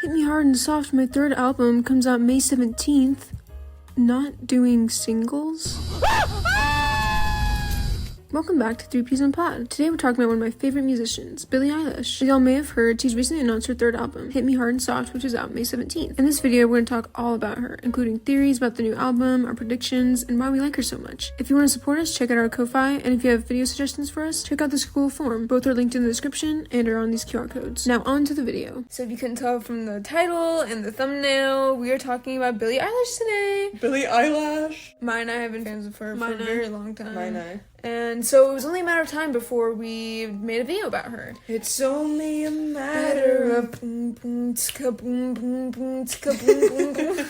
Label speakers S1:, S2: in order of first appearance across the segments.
S1: Hit Me Hard and Soft, my third album, comes out May 17th. Not doing singles? Welcome back to 3 Peas and Pod. Today we're talking about one of my favorite musicians, Billie Eilish. As y'all may have heard, she's recently announced her third album, Hit Me Hard and Soft, which is out May 17th. In this video, we're going to talk all about her, including theories about the new album, our predictions, and why we like her so much. If you want to support us, check out our Ko-Fi, and if you have video suggestions for us, check out this cool form. Both are linked in the description and are on these QR codes. Now on to the video. So if you couldn't tell from the title and the thumbnail, we are talking about Billie Eilish today.
S2: Billie Eilish.
S1: Mine and I have been fans of her for a very long time.
S2: Mine.
S1: And so it was only a matter of time before we made a video about her.
S2: It's only a matter of boom boom tka boom boom boom tka boom boom boom.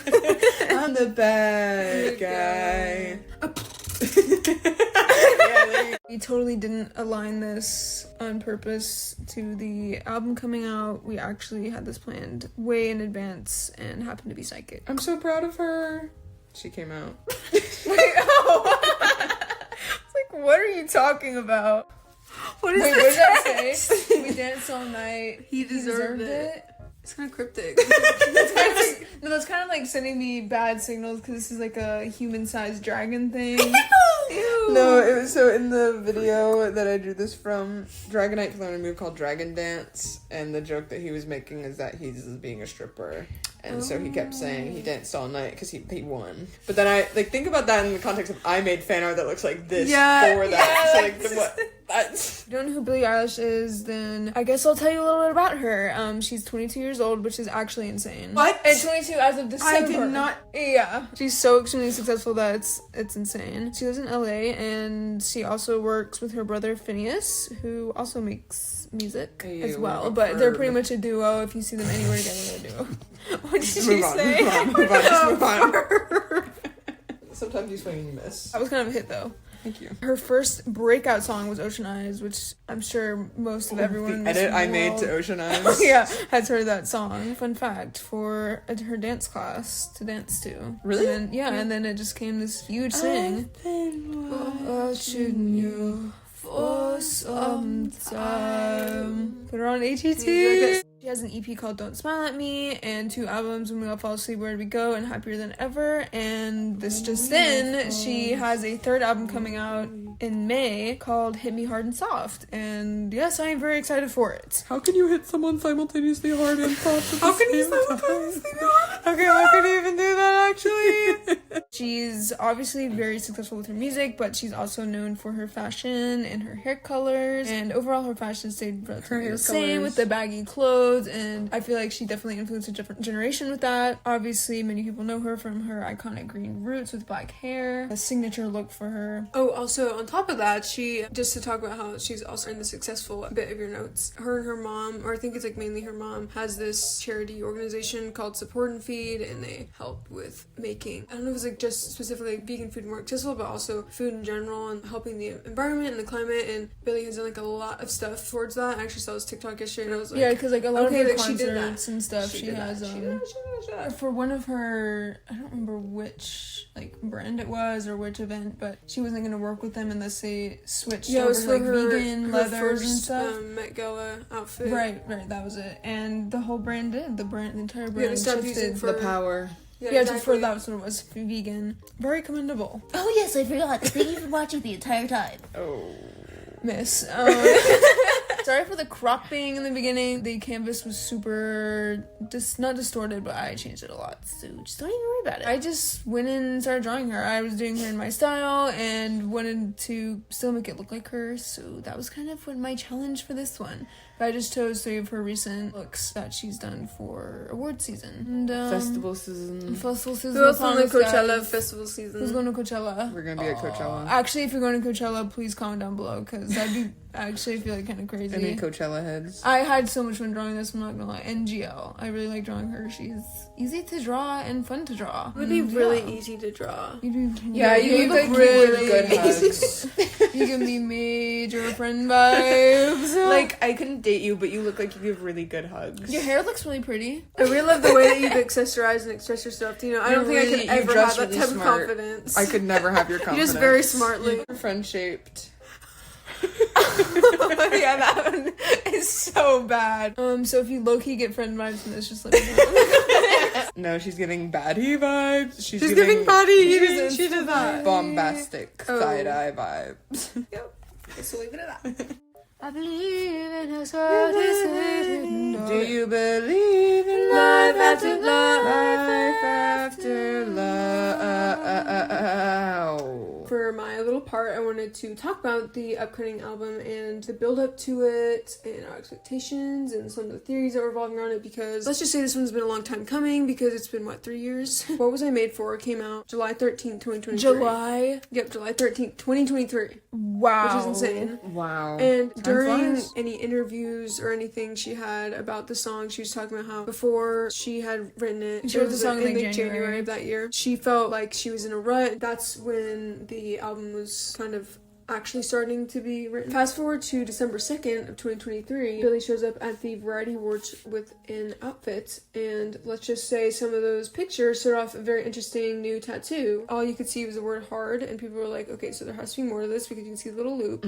S2: I'm the bad guy.
S1: We totally didn't align this on purpose to the album coming out. We actually had this planned way in advance and happened to be psychic.
S2: I'm so proud of her. She came out.
S1: What are you talking about? What is
S2: Wait,
S1: this?
S2: what did that
S1: say? We danced all night.
S2: He deserved it.
S1: It's kind of cryptic. That's kind of like sending me bad signals because this is like a human-sized dragon thing. Ew.
S2: No, it was so in the video that I drew this from, Dragonite learned a move called Dragon Dance, and the joke that he was making is that he's being a stripper. And so he kept saying he danced all night because he won. But then I think about that in the context of I made fan art that looks like this for that.
S1: Yeah,
S2: So what?
S1: If you don't know who Billie Eilish is, then I guess I'll tell you a little bit about her. She's 22 years old, which is actually insane.
S2: What?
S1: And 22 as of December.
S2: I did not.
S1: Yeah. She's so extremely successful that it's insane. She lives in LA, and she also works with her brother Phineas, who also makes music as well. But they're pretty much a duo. If you see them anywhere together, they're a duo. What did she say?
S2: Move on. Sometimes you swing and you miss.
S1: That was kind of a hit, though.
S2: Thank you.
S1: Her first breakout song was Ocean Eyes, which I'm sure most of everyone in this
S2: edit I
S1: world,
S2: made to Ocean Eyes.
S1: yeah, has heard that song. Fun fact, for her dance class to dance to.
S2: Really?
S1: And then, and then it just came this huge thing. Watching you for some time. Put her on ATT. She has an EP called Don't Smile at Me and 2 albums, When We All Fall Asleep, Where Did We Go, and Happier Than Ever. And this just in, she has a 3rd album coming out in May called Hit Me Hard and Soft. And yes, I am very excited for it.
S2: How can you hit someone simultaneously hard and soft?
S1: How can you simultaneously hard? Okay, how can you even do that actually? She's obviously very successful with her music, but she's also known for her fashion and her hair colors. And overall, her fashion stayed relatively the same with the baggy clothes. And I feel like she definitely influenced a different generation with that. Obviously, many people know her from her iconic green roots with black hair, a signature look for her. Oh, also on top of that, just to talk about how she's also in the successful bit of your notes, her and her mom, or I think it's like mainly her mom, has this charity organization called Support and Feed, and they help with making, I don't know if it's like just specifically vegan food more accessible, but also food in general and helping the environment and the climate. And Billie has done like a lot of stuff towards that. I actually saw this TikTok yesterday and I was like, yeah, because like a lot of her concerts and stuff she has for one of her, I don't remember which like brand it was or which event, but she wasn't gonna work with them unless they switched over to like vegan leathers and stuff. Met Gala outfit. Right, that was it. And the whole brand did. The entire brand shifted
S2: the power.
S1: Yeah, exactly. For that was what it was, vegan. Very commendable.
S3: Oh yes, I forgot. Thank you for watching the entire time.
S2: Oh.
S1: Miss. Sorry for the cropping in the beginning. The canvas was super, not distorted, but I changed it a lot. So just don't even worry about it. I just went in and started drawing her. I was doing her in my style and wanted to still make it look like her. So that was kind of my challenge for this one. But I just chose 3 of her recent looks that she's done for award season. And,
S2: festival season.
S1: Who else on the Coachella festival season? Who's going to Coachella?
S2: We're going to be at Coachella.
S1: Actually, if you're going to Coachella, please comment down below, because that'd be, actually, I feel like kind of crazy.
S2: Any Coachella heads?
S1: I had so much fun drawing this, I'm not gonna lie. NGL. I really like drawing her. She's easy to draw and fun to draw.
S4: It would be really easy to draw.
S1: You look really good hugs. You give me major friend vibes.
S2: Like, I couldn't date you, but you look like you give really good hugs.
S1: Your hair looks really pretty.
S4: I really love the way that you've accessorized and expressed yourself. You know, I don't think I could ever have that type of confidence.
S2: I could never have your confidence.
S4: You just very smartly.
S2: Friend shaped.
S1: Yeah, that one is so so bad. So if you low-key get friend vibes from this, just let me know.
S2: No, she's getting baddie vibes. She's
S4: giving baddie. She did that.
S2: Bombastic side-eye vibes.
S1: Yep. So leave it at that.
S3: I believe in us.
S2: Do you believe in life after love? Life after love.
S4: For my little part, I wanted to talk about the upcoming album and the build up to it and our expectations and some of the theories that were revolving around it, because let's just say this one's been a long time coming because it's been, 3 years? What Was I Made For came out July 13th, 2023.
S1: July?
S4: Yep, July 13th, 2023.
S1: Wow.
S4: Which is insane.
S2: Wow.
S4: And
S2: Time
S4: during
S2: flies.
S4: any interviews or anything she had about the song, she was talking about how before she had written it,
S1: She wrote the
S4: was
S1: song in,
S4: like
S1: January
S4: of that year, she felt like she was in a rut. That's when the album was kind of actually starting to be written. Fast forward to December 2nd of 2023, Billie shows up at the Variety Awards with an outfit, and let's just say some of those pictures showed off a very interesting new tattoo. All you could see was the word hard, and people were like, okay, so there has to be more to this because you can see the little loop.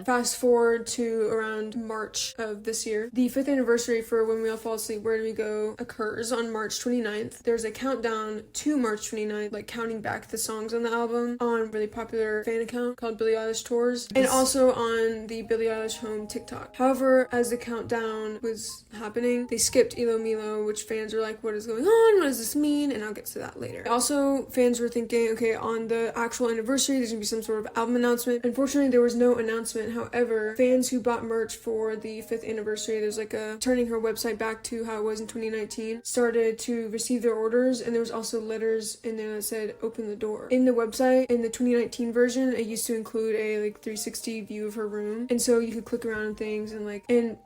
S4: Fast forward to around March of this year. The 5th anniversary for When We All Fall Asleep, Where Do We Go occurs on March 29th. There's a countdown to March 29th, like counting back the songs on the album on a really popular fan account called Billie Eilish Tours, and also on the Billie Eilish Home TikTok. However, as the countdown was happening, they skipped Ilo Milo, which fans were like, what is going on? What does this mean? And I'll get to that later. Also, fans were thinking, okay, on the actual anniversary, there's gonna be some sort of album announcement. Unfortunately, there was no announcement. However, fans who bought merch for the 5th anniversary, there's like a turning her website back to how it was in 2019, started to receive their orders, and there was also letters in there that said, open the door. In the website, in the 2019 version, it used to include a 360 view of her room, and so you could click around and things, and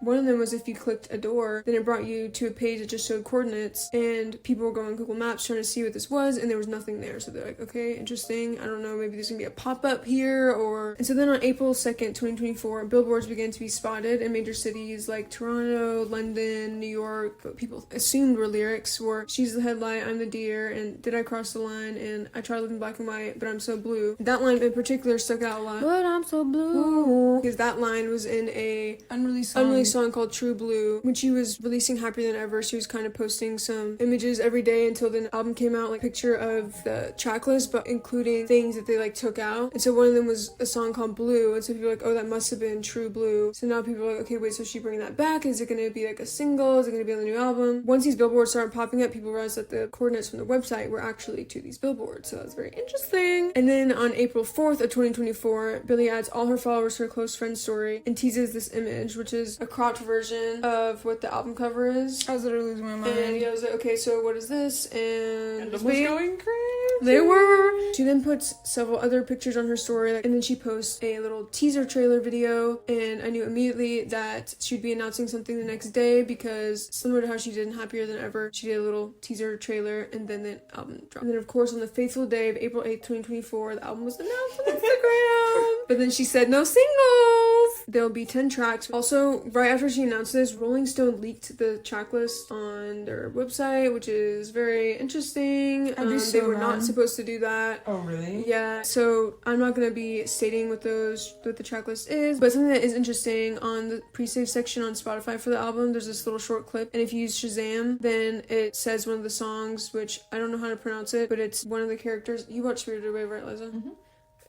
S4: one of them was if you clicked a door, then it brought you to a page that just showed coordinates, and people were going on Google Maps trying to see what this was, and there was nothing there. So they're like, okay, interesting, I don't know, maybe there's gonna be a pop-up here, and so then on April 2nd, 2024, billboards began to be spotted in major cities like Toronto, London, New York. What people assumed were lyrics were, she's the headlight, I'm the deer, and did I cross the line, and I try to live in black and white, but I'm so blue. That line in particular stuck out a lot.
S3: But I'm so blue.
S4: Because that line was in a
S1: unreleased
S4: song called True Blue. When she was releasing Happier Than Ever, she was kind of posting some images every day until the album came out, like a picture of the track list, but including things that they took out. And so one of them was a song called Blue, and so people were like, oh, that must have been True Blue. So now people are like, okay, wait, so is she bringing that back? Is it going to be a single? Is it going to be on the new album? Once these billboards started popping up, people realized that the coordinates from the website were actually to these billboards, so that's very interesting. And then on April 4th of 2024, Billie adds all her followers to her close friend story and teases this image, which is a cropped version of what the album cover is.
S1: I was literally losing my mind.
S4: And I was like, okay, so what is this? And
S2: was going crazy.
S4: they were. She then puts several other pictures on her story, and then she posts a little teaser trailer video, and I knew immediately that she'd be announcing something the next day, because similar to how she did in Happier Than Ever, she did a little teaser trailer and then the album dropped. And then of course on the fateful day of April 8th, 2024, the album was announced on Instagram. But then she said no singles. There'll be 10 tracks. Also, right after she announced this, Rolling Stone leaked the track list on their website, which is very interesting. They were not supposed to do that.
S2: Oh, really?
S4: Yeah, so I'm not going to be stating what the track list is, but something that is interesting, on the pre-save section on Spotify for the album, there's this little short clip, and if you use Shazam, then it says one of the songs, which I don't know how to pronounce it, but it's one of the characters. You watch Spirited Away, right, Liza? Mm-hmm.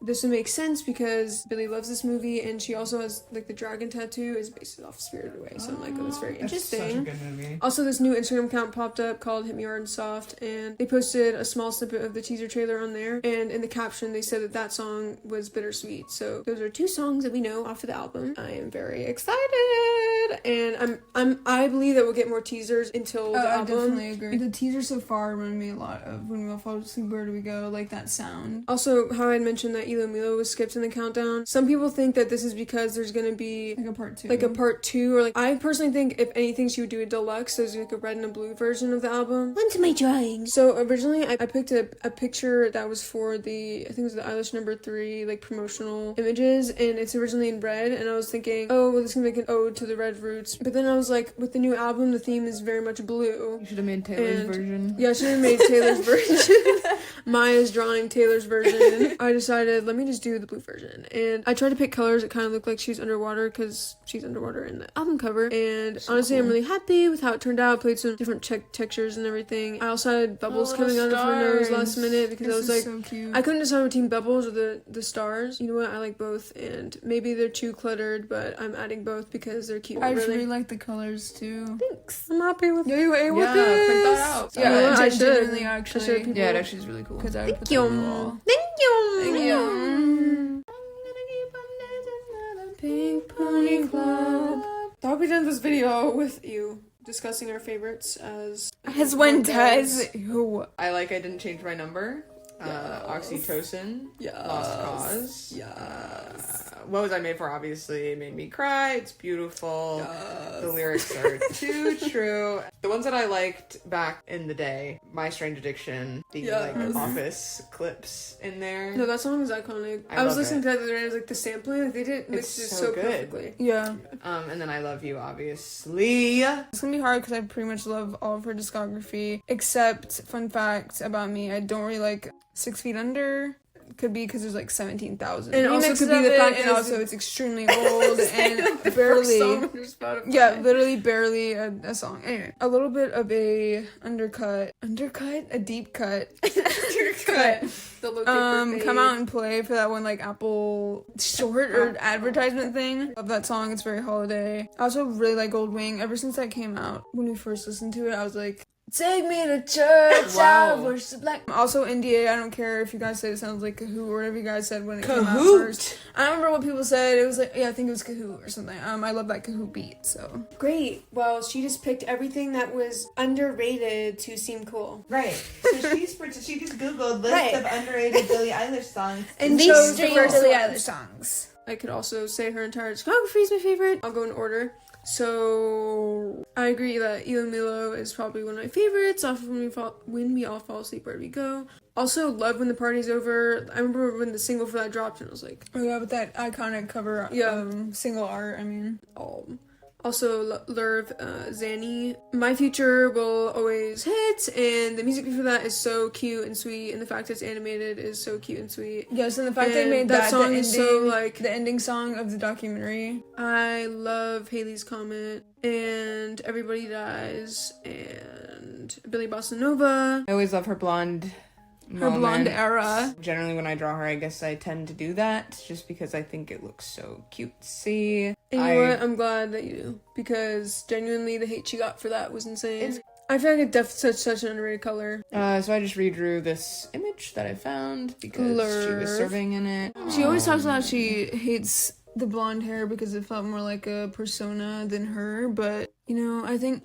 S4: This would make sense because Billie loves this movie, and she also has the dragon tattoo is based off Spirited Away. So I'm like, oh, that's very interesting.
S2: That's such a good movie.
S4: Also, this new Instagram account popped up called Hit Me Hard and Soft, and they posted a small snippet of the teaser trailer on there. And in the caption, they said that song was Bittersweet. So those are 2 songs that we know off of the album. I am very excited, and I believe that we'll get more teasers until the album.
S1: I definitely agree. The teaser so far reminded me a lot of When We All Fall Asleep, Where Do We Go? Like that sound.
S4: Also, how I had mentioned that Ilo Milo was skipped in the countdown. Some people think that this is because there's gonna be
S1: a part 2.
S4: Like a part 2, or I personally think if anything she would do a deluxe, so there's a red and a blue version of the album.
S3: When's my drawings?
S4: So originally I picked a picture that was for I think it was the Eilish #3 promotional images, and it's originally in red, and I was thinking, oh well, this can make an ode to the red roots. But then I was like, with the new album, the theme is very much blue.
S2: You should have made Taylor's version.
S4: Yeah, I should have made Taylor's version. Maya's drawing Taylor's version. I decided said, let me just do the blue version. And I tried to pick colors that kind of look like she's underwater because she's underwater in the album cover. And
S2: So
S4: honestly,
S2: cool.
S4: I'm really happy with how it turned out. I played some different textures and everything. I also had bubbles
S1: little
S4: coming out of her nose
S1: stars.
S4: last minute because I was like,
S1: so cute.
S4: I couldn't decide between bubbles or the stars. You know what? I like both, and maybe they're too cluttered, but I'm adding both because they're cute.
S1: I really like the colors too.
S4: Thanks. I'm happy with
S1: Yeah, you ate with
S2: Yeah,
S1: this.
S2: print that out.
S1: Yeah,
S4: You know what? I should.
S1: genuinely,
S4: I
S1: actually.
S4: should people-
S2: Yeah, it actually is really cool.
S1: Because I would put
S4: Thank
S1: that on the
S4: you.
S1: wall.
S4: Thank you.
S1: Thank you.
S4: Pink Pony Club. Thought we'd end this video with you discussing our favorites as
S1: one does. Ew.
S2: I didn't change my number.
S4: Yes.
S2: Oxytocin.
S4: Yes.
S2: Lost Cause.
S4: Yes.
S2: What Was I Made For? Obviously, it made me cry. It's beautiful.
S4: Yes.
S2: The lyrics are too true. The ones that I liked back in the day, My Strange Addiction, the
S4: Yes.
S2: Office clips in there.
S4: No, that song is iconic.
S2: I
S4: I was
S2: love
S4: listening
S2: it.
S4: to that the other day. I was like, the sampling, like they did mix
S2: It's
S4: it
S2: so
S4: so
S2: good.
S4: perfectly.
S1: Yeah.
S2: And then I Love You, obviously.
S1: It's gonna be hard because I pretty much love all of her discography. Except, fun fact about me, I don't really like 6 Feet Under. Could be because there's like 17,000
S4: And also
S1: remixes
S4: could be
S1: of
S4: the
S1: it,
S4: fact
S1: and
S4: that
S1: also it's extremely old and
S4: The first
S1: barely.
S4: song on your Spotify.
S1: Yeah, literally barely a song. Anyway, a little bit of a undercut, a deep cut, cut.
S4: The low taper
S1: Come
S4: fade.
S1: out and play for that one like Apple short or advertisement thing. Love that song. It's very holiday. I also really like Gold Wing. Ever since that came out, when we first listened to it, I was like, take me to church.
S2: Wow.
S1: I worship like. Also, NDA. I don't care if you guys say it sounds like Kahoot or whatever you guys said when it came out
S2: Kahoot.
S1: first. I don't remember what people said. It was like, yeah, I think it was Kahoot or something. I love that Kahoot beat. So
S4: Great. Well, she just picked everything that was underrated to seem cool.
S5: Right. So she just googled list
S4: Right.
S5: of underrated Billie Eilish songs.
S4: And
S1: least
S4: chose the
S1: favorite
S4: first
S1: Billie
S4: one.
S1: Eilish songs.
S4: I could also say her entire discography is my favorite. I'll go in order. So I agree that Elo Milo is probably one of my favorites. Off of When We All Fall Asleep, Where Do We Go? Also, love When the Party's Over. I remember when the single for that dropped, and I was like,
S1: Oh yeah, with that iconic cover.
S4: Yeah.
S1: Single art. I mean.
S4: Also, Lurv, Zanny. My Future Will Always Hit, and the music for that is so cute and sweet, and the fact it's animated is so cute and sweet.
S1: Yes, and the fact they
S4: And
S1: made
S4: that
S1: that
S4: song
S1: the
S4: is
S1: ending,
S4: so, like-
S1: the ending song of the documentary.
S4: I love Haley's Comet, and Everybody Dies, and Billy Bossa Nova.
S2: I always love her blonde
S1: Her blonde
S2: moments.
S1: era.
S2: Generally, when I draw her, I guess I tend to do that just because I think it looks so cutesy.
S4: And you know what? I'm glad that you do, because genuinely the hate she got for that was insane.
S2: It's-
S4: I feel like it's such an underrated color.
S2: So I just redrew this image that I found because she was
S4: Lurv.
S2: serving in it.
S1: She always talks about how she hates the blonde hair because it felt more like a persona than her, but you know, I think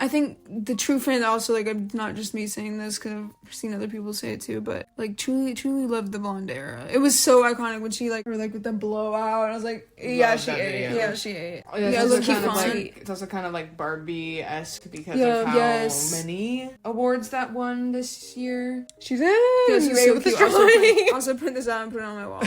S1: the true fan also, like, I'm not just me saying this because I've seen other people say it too, but like truly loved the blonde era. It was so iconic when she like with the blowout. I was like, yeah,
S2: Love
S1: she
S2: that
S1: ate.
S2: video.
S1: Yeah, she ate.
S2: Oh, yeah,
S1: Yeah,
S2: it's,
S1: look,
S2: also
S1: keep
S2: kind of
S1: on.
S2: like, it's also kind of like Barbie-esque because
S4: Yeah,
S2: of how
S4: yes.
S2: many awards that won this year.
S4: She's in.
S1: This
S4: You
S1: is
S4: made
S1: so
S4: it with the
S1: cute.
S4: drawing.
S1: Also print this out and put it on my wall.